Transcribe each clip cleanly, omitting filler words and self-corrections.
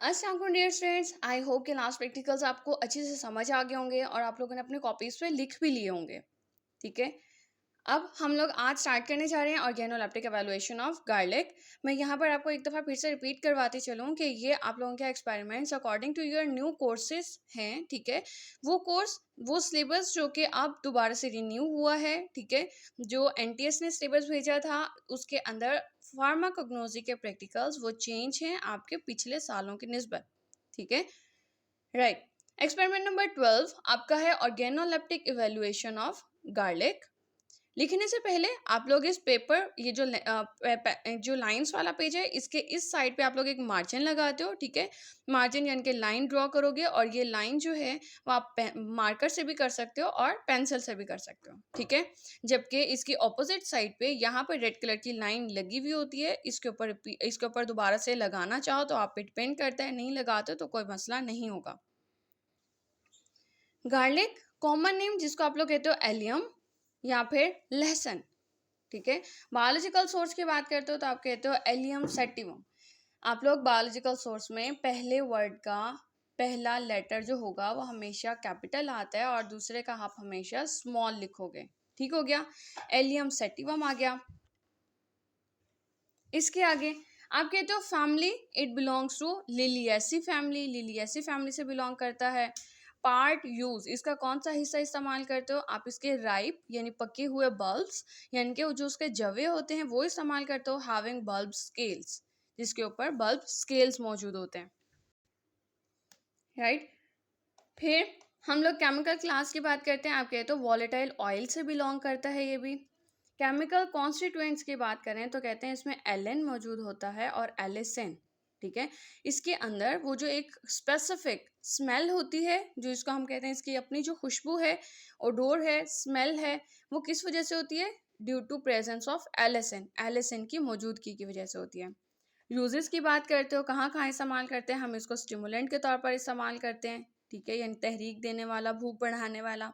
अस्सलाम वालेकुम dear students. I hope कि लास्ट प्रैक्टिकल्स आपको अच्छे से समझ आ गए होंगे और आप लोगों ने अपने कॉपीज पे लिख भी लिए होंगे। ठीक है, अब हम लोग आज स्टार्ट करने जा रहे हैं ऑर्गेनोलेप्टिक एवेलुएशन ऑफ गार्लिक। मैं यहाँ पर आपको एक दफ़ा फिर से रिपीट करवाती चलूँ कि ये आप लोगों के experiments according to your new courses हैं। ठीक है, वो कोर्स वो सिलेबस जो कि अब दोबारा से रिन्यू हुआ है। ठीक है, जो एनटीएस ने सिलेबस भेजा था उसके अंदर फार्माकोग्नोसी के प्रैक्टिकल्स वो चेंज हैं आपके पिछले सालों की निस्बत। ठीक है, राइट। एक्सपेरिमेंट नंबर 12 आपका है ऑर्गेनोलेप्टिक इवेल्युएशन ऑफ गार्लिक। लिखने से पहले आप लोग इस पेपर ये जो लाइंस वाला पेज है इसके इस साइड पे आप लोग एक मार्जिन लगाते हो। ठीक है, मार्जिन यानी कि लाइन ड्रॉ करोगे और ये लाइन जो है वो आप मार्कर से भी कर सकते हो और पेंसिल से भी कर सकते हो। ठीक है, जबकि इसकी ऑपोजिट साइड पे यहाँ पर रेड कलर की लाइन लगी हुई होती है। इसके ऊपर दोबारा से लगाना चाहो तो आप पे डिपेंड करता है, नहीं लगाते तो कोई मसला नहीं होगा। गार्लिक कॉमन नेम जिसको आप लोग कहते हो एलियम या फिर लहसुन। ठीक है, बायोलॉजिकल सोर्स की बात करते हो तो आप कहते हो एलियम सेटिवम। आप लोग बायोलॉजिकल सोर्स में पहले वर्ड का पहला लेटर जो होगा वो हमेशा कैपिटल आता है और दूसरे का आप हमेशा स्मॉल लिखोगे। ठीक हो गया, एलियम सेटिवम आ गया। इसके आगे आप कहते हो family, it belongs to liliaceae family. Liliaceae family से बिलोंग करता है। पार्ट यूज, इसका कौन सा हिस्सा इस्तेमाल करते हो आप? इसके राइप यानी पके हुए बल्ब्स यानी कि जो उसके जवे होते हैं वो इस्तेमाल करते हो। हैविंग बल्ब स्केल्स, जिसके ऊपर बल्ब स्केल्स मौजूद होते हैं। राइट, फिर हम लोग केमिकल क्लास की बात करते हैं। आप कहते हो वॉलेटाइल ऑयल से बिलोंग करता है ये भी। केमिकल कॉन्स्टिट्यूएंट्स की बात करें तो कहते हैं इसमें एलिन मौजूद होता है और एलिसिन। ठीक है, इसके अंदर वो जो एक स्पेसिफिक स्मेल होती है, जो इसको हम कहते हैं इसकी अपनी जो खुशबू है, ओडोर है, स्मेल है, वो किस वजह से होती है? Due to presence of allicin, allicin की मौजूदगी की वजह से होती है। यूजेस की बात करते हो, कहाँ कहाँ इस्तेमाल करते हैं? हम इसको स्टिमुलेंट के तौर पर इस्तेमाल करते हैं। ठीक है, यानी तहरीक देने वाला, भूख बढ़ाने वाला।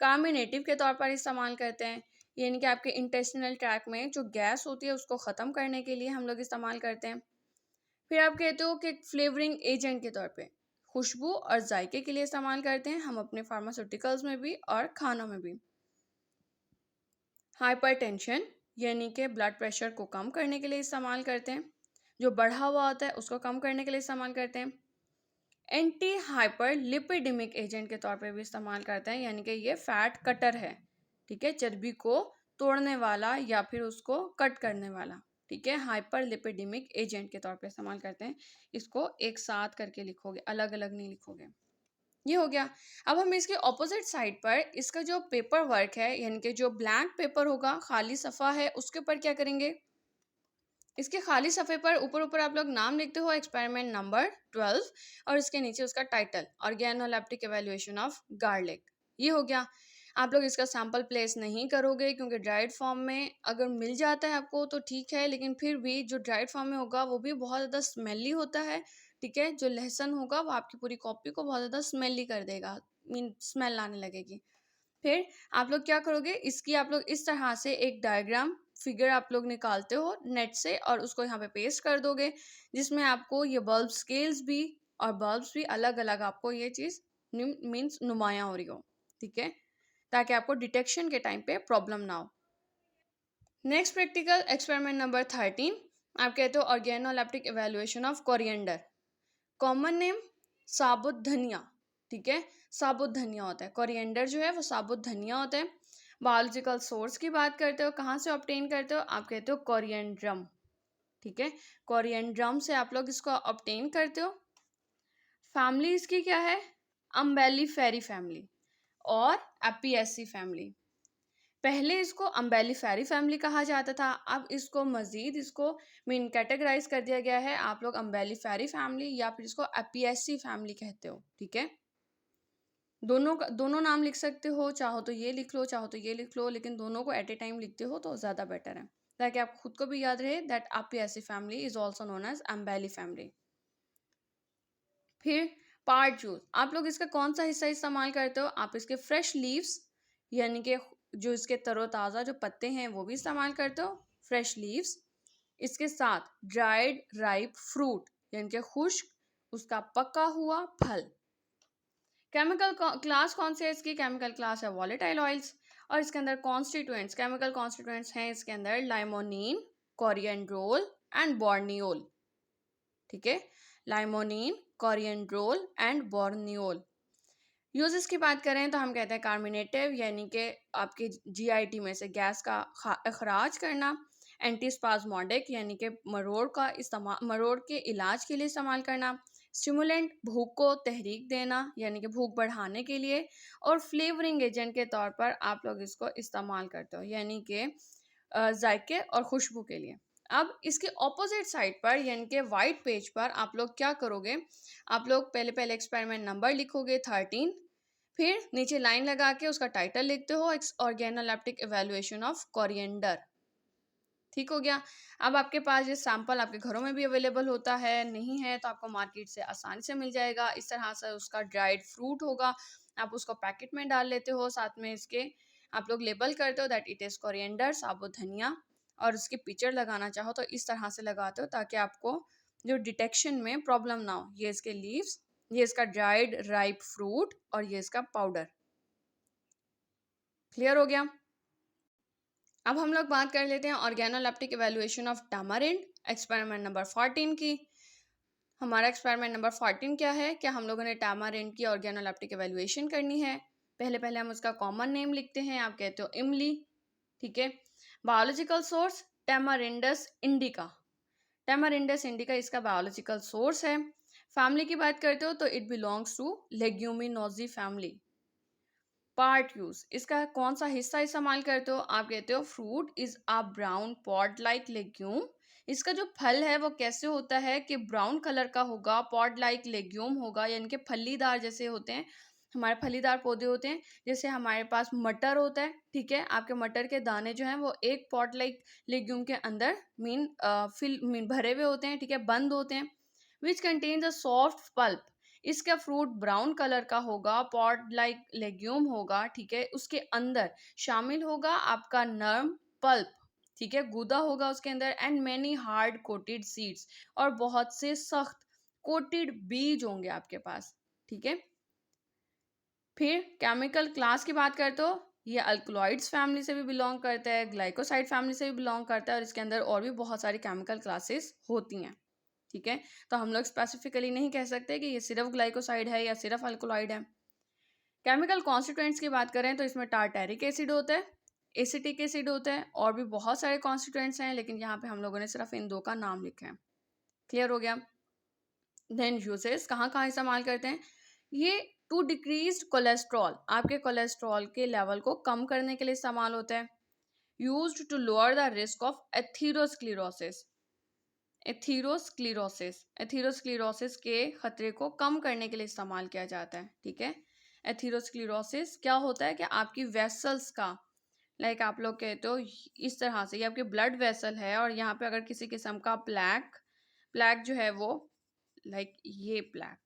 कार्मिनेटिव के तौर पर इस्तेमाल करते हैं, यानी कि आपके इंटेस्टिनल ट्रैक में जो गैस होती है उसको ख़त्म करने के लिए हम लोग इस्तेमाल करते हैं। फिर आप कहते हो कि फ्लेवरिंग एजेंट के तौर पे खुशबू और जायके के लिए इस्तेमाल करते हैं हम अपने फार्मास्यूटिकल्स में भी और खानों में भी। हाइपरटेंशन यानी कि ब्लड प्रेशर को कम करने के लिए इस्तेमाल करते हैं, जो बढ़ा हुआ होता है उसको कम करने के लिए इस्तेमाल करते हैं। एंटी हाइपर लिपिडेमिक एजेंट के तौर पे भी इस्तेमाल करते हैं, यानी कि ये फैट कटर है। ठीक है, चर्बी को तोड़ने वाला या फिर उसको कट करने वाला। ठीक है, हाइपर लिपिडेमिक एजेंट के तौर पे इस्तेमाल करते हैं। इसको एक साथ करके लिखोगे, अलग अलग नहीं लिखोगे। ये हो गया। अब हम इसके ऑपोजिट साइड पर इसका जो पेपर वर्क है, यानी कि जो ब्लैंक पेपर होगा, खाली सफ़ा है, उसके ऊपर क्या करेंगे? इसके खाली सफ़े पर ऊपर ऊपर आप लोग नाम लिखते हो, एक्सपेरिमेंट नंबर 12, और इसके नीचे उसका title organoleptic evaluation of garlic. ये हो गया। आप लोग इसका सैंपल प्लेस नहीं करोगे क्योंकि ड्राइड फॉर्म में अगर मिल जाता है आपको तो ठीक है, लेकिन फिर भी जो ड्राइड फॉर्म में होगा वो भी बहुत ज़्यादा स्मेली होता है। ठीक है, जो लहसुन होगा वो आपकी पूरी कॉपी को बहुत ज़्यादा स्मेली कर देगा, मीन स्मेल आने लगेगी। फिर आप लोग क्या करोगे, इसकी आप लोग इस तरह से एक डायग्राम फिगर आप लोग निकालते हो नेट से और उसको यहाँ पे पेस्ट कर दोगे, जिसमें आपको ये बल्ब स्केल्स भी और बल्ब्स भी अलग अलग आपको ये चीज़ मीन्स नुमायाँ हो रही हो। ठीक है, ताकि आपको डिटेक्शन के टाइम पे प्रॉब्लम ना हो। नेक्स्ट प्रैक्टिकल एक्सपेरिमेंट नंबर 13, आप कहते हो organoleptic evaluation of coriander. Common name साबुत धनिया। ठीक है, साबुत धनिया होता है, कोरिएंडर जो है वो साबुत धनिया होता है। बायोलॉजिकल सोर्स की बात करते हो, कहाँ से ऑब्टेन करते हो? आप कहते हो कोरिएंड्रम। ठीक है, कोरिएंड्रम से आप लोग इसको ऑब्टेन करते हो। फैमिली इसकी क्या है? अम्बेलिफेरी फैमिली और एपिएसी फैमिली। पहले इसको अम्बेलिफेरी फैमिली कहा जाता था, अब इसको मजीद इसको मीन कैटेगराइज कर दिया गया है। आप लोग अम्बेलिफेरी फैमिली या फिर इसको एपिएसी फैमिली कहते हो। ठीक है, दोनों नाम लिख सकते हो, चाहो तो ये लिख लो, चाहो तो ये लिख लो, लेकिन दोनों को एट ए टाइम लिखते हो तो ज़्यादा बेटर है, ताकि आप खुद को भी याद रहे that Apiaceae family is also known as umbelli family. फिर पार्ट जूस, आप लोग इसका कौन सा हिस्सा इस्तेमाल करते हो? आप इसके फ्रेश लीव्स यानी कि जो इसके तरोताज़ा जो पत्ते हैं वो भी इस्तेमाल करते हो, फ्रेश लीव्स। इसके साथ ड्राइड राइप फ्रूट यानी कि खुश्क उसका पका हुआ फल। केमिकल क्लास कौन सी है इसकी? केमिकल क्लास है वॉलेटाइल ऑयल्स। और इसके अंदर कॉन्स्टिट्यूएंट्स, केमिकल कॉन्स्टिट्यूएंट्स हैं इसके अंदर लाइमोनिन, कोरिएंड्रोल एंड बोर्नियोल। ठीक है, लाइमोनिन, कोरिएंड्रोल एंड बोर्नियोल। यूजेस की बात करें तो हम कहते हैं कार्मिनेटिव, यानी कि आपके जीआईटी में से गैस का अखराज करना। एंटीस्पाज्मोडिक, यानी कि मरोड़ के इलाज के लिए इस्तेमाल करना। स्टिमुलेंट, भूख को तहरीक देना, यानी कि भूख बढ़ाने के लिए। और फ्लेवरिंग एजेंट के तौर पर आप लोग इसको इस्तेमाल करते हो, यानी कि जायके और खुशबू के लिए। अब इसके ऑपोजिट साइड पर, यानी कि वाइट पेज पर, आप लोग क्या करोगे? आप लोग पहले एक्सपेरिमेंट नंबर लिखोगे 13, फिर नीचे लाइन लगा के उसका टाइटल लिखते हो, ऑर्गेनोलेप्टिक इवैल्यूएशन ऑफ कोरिएंडर। ठीक हो गया। अब आपके पास ये सैंपल आपके घरों में भी अवेलेबल होता है, नहीं है तो आपको मार्केट से आसानी से मिल जाएगा। इस तरह से उसका ड्राइड फ्रूट होगा, आप उसको पैकेट में डाल लेते हो, साथ में इसके आप लोग लेबल करते हो दैट इट इज़ कोरिएंडर, साबुत धनिया, और उसकी पिक्चर लगाना चाहो तो इस तरह से लगाते हो ताकि आपको जो डिटेक्शन में प्रॉब्लम ना हो। ये इसके लीव्स, ये इसका ड्राइड राइप फ्रूट, और ये इसका पाउडर। क्लियर हो गया। अब हम लोग बात कर लेते हैं organoleptic evaluation of tamarind, experiment number 14 की। हमारा एक्सपेरिमेंट नंबर 14 क्या है? क्या हम लोगों ने टैमारिंड की ऑर्गेनोलेप्टिक इवैल्यूएशन करनी है। पहले हम उसका कॉमन नेम लिखते हैं, आप कहते हो इमली। ठीक है। Biological source Tamarindus indica, Tamarindus indica इसका बायोलॉजिकल सोर्स है। फैमिली की बात करते हो तो it belongs to Leguminosae family. Part use, इसका कौन सा हिस्सा इस्तेमाल करते हो? आप कहते हो fruit is a brown pod like legume. इसका जो फल है वो कैसे होता है कि ब्राउन कलर का होगा, पॉड लाइक लेग्यूम होगा, यानी कि फलीदार जैसे होते हैं हमारे फलीदार पौधे होते हैं, जैसे हमारे पास मटर होता है। ठीक है, आपके मटर के दाने जो हैं वो एक पॉड लाइक लेग्यूम के अंदर मीन भरे हुए होते हैं। ठीक है, बंद होते हैं। Which contains a soft pulp, इसका फ्रूट ब्राउन कलर का होगा, पॉड लाइक लेग्यूम होगा। ठीक है, उसके अंदर शामिल होगा आपका नर्म पल्प। ठीक है, गूदा होगा उसके अंदर, and many hard coated seeds, और बहुत से सख्त कोटेड बीज होंगे आपके पास। ठीक है, फिर केमिकल क्लास की बात करते हो, ये अल्कलॉइड्स फैमिली से भी बिलोंग करता है, ग्लाइकोसाइड फैमिली से भी बिलोंग करता है, और इसके अंदर और भी बहुत सारी केमिकल क्लासेस होती हैं। ठीक है, तो हम लोग स्पेसिफिकली नहीं कह सकते कि ये सिर्फ ग्लाइकोसाइड है या सिर्फ अल्कोलॉइड है। केमिकल कॉन्स्टिट्यूएंट्स की बात करें तो इसमें टार्टेरिक एसिड होता है, एसिटिक एसिड होता है, और भी बहुत सारे कॉन्स्टिट्यूएंट्स हैं, लेकिन यहाँ पे हम लोगों ने सिर्फ इन दो का नाम लिखा है। क्लियर हो गया। देन यूजेस कहाँ कहाँ इस्तेमाल करते हैं? ये टू डिक्रीज कोलेस्ट्रॉल, आपके कोलेस्ट्रॉल के लेवल को कम करने के लिए इस्तेमाल होता है। Used to lower the risk of atherosclerosis, atherosclerosis के खतरे को कम करने के लिए इस्तेमाल किया जाता है। ठीक है, एथीरोस्क्लेरोसिस क्या होता है कि आपकी वेसल्स का, लाइक आप लोग कहते हो इस तरह से, ये आपकी ब्लड वेसल है, और यहाँ पे अगर किसी किस्म का प्लैक जो है वो, लाइक ये प्लैक,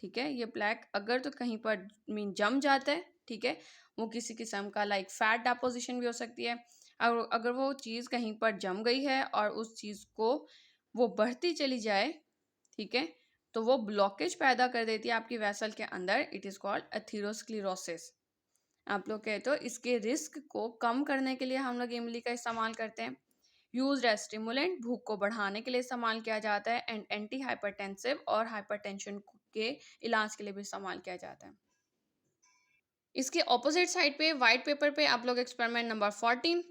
ठीक है, ये प्लैक अगर तो कहीं पर मीन जम जाता है, ठीक है, वो किसी किस्म का लाइक फैट डेपोजिशन भी हो सकती है। और अगर वो चीज़ कहीं पर जम गई है और उस चीज़ को वो बढ़ती चली जाए, ठीक है, तो वो ब्लॉकेज पैदा कर देती है आपकी वेसल के अंदर। It is called atherosclerosis. आप लोग कहते हो इसके रिस्क को कम करने के लिए हम लोग इमली का इस्तेमाल करते हैं। यूज्ड एज स्टिमुलेंट, भूख को बढ़ाने के लिए इस्तेमाल किया जाता है, एंड एंटी हाइपरटेंसिव और हाइपरटेंशन के इलाज के लिए भी इस्तेमाल किया जाता है। इसके ऑपोजिट साइड पे वाइट पेपर पे आप लोग एक्सपेरिमेंट नंबर 14,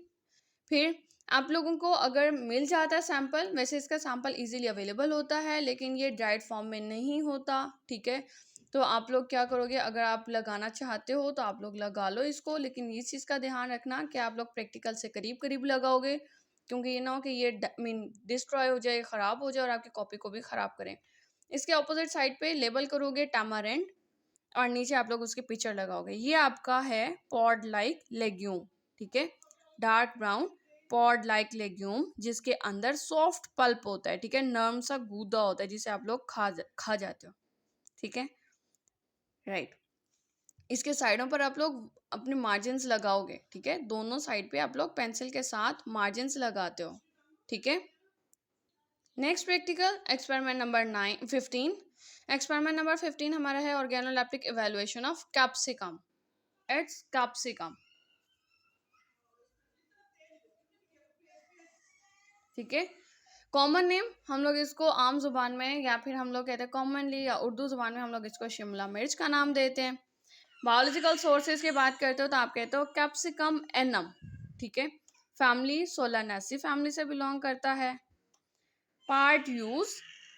फिर आप लोगों को अगर मिल जाता है सैंपल, वैसे इसका सैंपल इजीली अवेलेबल होता है लेकिन ये ड्राइड फॉर्म में नहीं होता। ठीक है, तो आप लोग क्या करोगे? अगर आप लगाना चाहते हो तो आप लोग लगा लो इसको, लेकिन इस चीज़ का ध्यान रखना कि आप लोग प्रैक्टिकल से करीब करीब लगाओगे, क्योंकि ये ना हो कि ये मीन डिस्ट्रॉय हो जाए, ख़राब हो जाए और आपकी कॉपी को भी ख़राब करें। इसके ऑपोजिट साइड पे लेबल करोगे टैमारेंड, और नीचे आप लोग उसकी पिक्चर लगाओगे। ये आपका है पॉड लाइक लेग्यूम। ठीक है, dark brown pod like legume जिसके अंदर सॉफ्ट पल्प होता है। ठीक है, नर्म सा गूदा होता है जिसे आप लोग खा जाते हो। ठीक है, राइट। इसके साइडों पर आप लोग अपने मार्जिन्स लगाओगे। ठीक है, दोनों साइड पे आप लोग पेंसिल के साथ मार्जिन्स लगाते हो। ठीक है, next practical experiment number 15। Experiment number 15 हमारा है organoleptic evaluation of capsicum. It's capsicum, ठीक है। कॉमन नेम हम लोग इसको आम जुबान में या फिर हम लोग कहते हैं कॉमनली या उर्दू जुबान में हम लोग इसको शिमला मिर्च का नाम देते हैं। बायोलॉजिकल सोर्सेज की बात करते हो तो आप कहते हो कैप्सिकम एनम, ठीक है। फैमिली सोलानेसी फैमिली से बिलोंग करता है। पार्ट यूज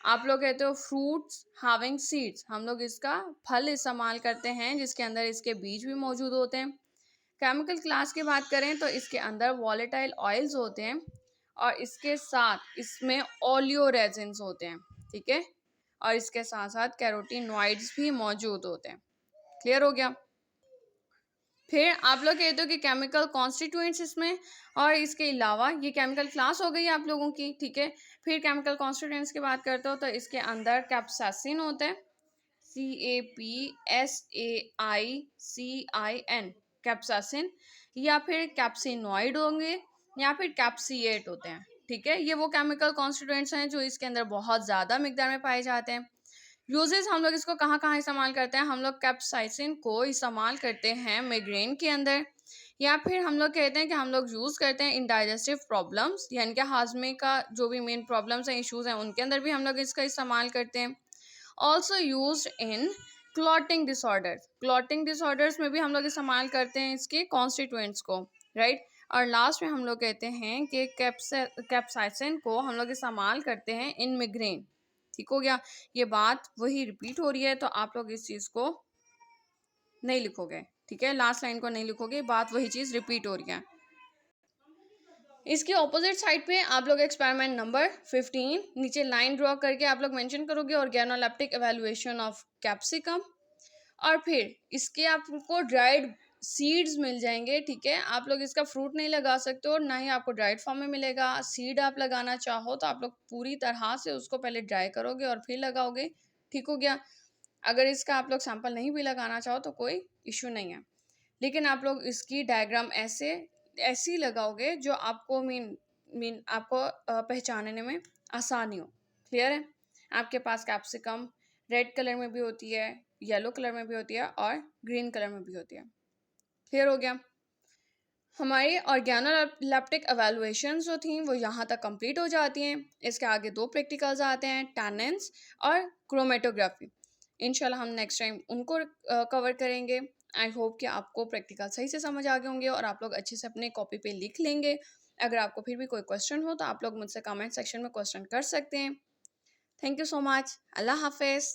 आप लोग कहते हो फ्रूट्स हैविंग सीड्स, हम लोग इसका फल इस्तेमाल करते हैं जिसके अंदर इसके बीज भी मौजूद होते हैं। केमिकल क्लास की बात करें तो इसके अंदर वॉलेटाइल ऑयल्स होते हैं और इसके साथ इसमें ओलियो रेजिन्स होते हैं, ठीक है। और इसके साथ साथ कैरोटीनॉइड्स भी मौजूद होते हैं। क्लियर हो गया। फिर आप लोग कहते हो कि केमिकल कॉन्स्टिट्यूएंट्स इसमें, और इसके अलावा ये केमिकल क्लास हो गई आप लोगों की, ठीक है। फिर केमिकल कॉन्स्टिट्यूएंट्स की बात करते हो तो इसके अंदर कैप्साइसिन होता है, CAPSAICIN, कैप्साइसिन, या फिर कैप्सिनॉइड होंगे या फिर कैप्सिएट होते हैं, ठीक है। ये वो केमिकल कॉन्स्टिट्यूएंट्स हैं जो इसके अंदर बहुत ज़्यादा मिकदार में पाए जाते हैं। यूजेस हम लोग इसको कहाँ कहाँ इस्तेमाल करते हैं, हम लोग कैप्साइसिन को इस्तेमाल करते हैं मिग्रेन के अंदर, या फिर हम लोग कहते हैं कि हम लोग यूज़ करते हैं इन डाइजेस्टिव प्रॉब्लम्स, यानी कि हाजमे का जो भी मेन प्रॉब्लम्स हैं, इश्यूज़ हैं, उनके अंदर भी हम लोग इसका इस्तेमाल करते हैं। Also use in clotting disorders, clotting disorders में भी हम लोग इस्तेमाल करते हैं इसके कॉन्स्टिट्यूएंट्स को, राइट। और लास्ट में हम लोग कहते हैं कि कैप्साइसिन को हम लोग इस्तेमाल करते हैं इन मिग्रेन, ठीक हो गया। ये बात वही रिपीट हो रही है तो आप लोग इस चीज़ को नहीं लिखोगे, ठीक है, लास्ट लाइन को नहीं लिखोगे, बात वही चीज़ रिपीट हो रही है। इसके ऑपोजिट साइड पे आप लोग एक्सपेरिमेंट नंबर 15 नीचे लाइन ड्रॉ करके आप लोग मेंशन करोगे ऑर्गेनोलेप्टिक इवैल्यूएशन ऑफ कैप्सिकम, और फिर इसके आपको ड्राइड सीड्स मिल जाएंगे, ठीक है। आप लोग इसका फ्रूट नहीं लगा सकते और ना ही आपको ड्राइड फॉर्म में मिलेगा। सीड आप लगाना चाहो तो आप लोग पूरी तरह से उसको पहले ड्राई करोगे और फिर लगाओगे, ठीक हो गया। अगर इसका आप लोग सैंपल नहीं भी लगाना चाहो तो कोई इशू नहीं है, लेकिन आप लोग इसकी डायग्राम ऐसी लगाओगे जो आपको मीन आपको पहचानने में आसानी हो। क्लियर है। आपके पास कैप्सिकम रेड कलर में भी होती है, येलो कलर में भी होती है और ग्रीन कलर में भी होती है। क्लियर हो गया। हमारी ऑर्गेनोलेप्टिक एवेलुएशन जो थी वो यहाँ तक कंप्लीट हो जाती हैं। इसके आगे 2 प्रैक्टिकल्स आते हैं, टैनेंस और क्रोमेटोग्राफी। इंशाल्लाह हम नेक्स्ट टाइम उनको कवर करेंगे। आई होप कि आपको प्रैक्टिकल सही से समझ आ गए होंगे और आप लोग अच्छे से अपने कॉपी पे लिख लेंगे। अगर आपको फिर भी कोई क्वेश्चन हो तो आप लोग मुझसे कमेंट सेक्शन में क्वेश्चन कर सकते हैं। Thank you so much. अल्लाह हाफिज़।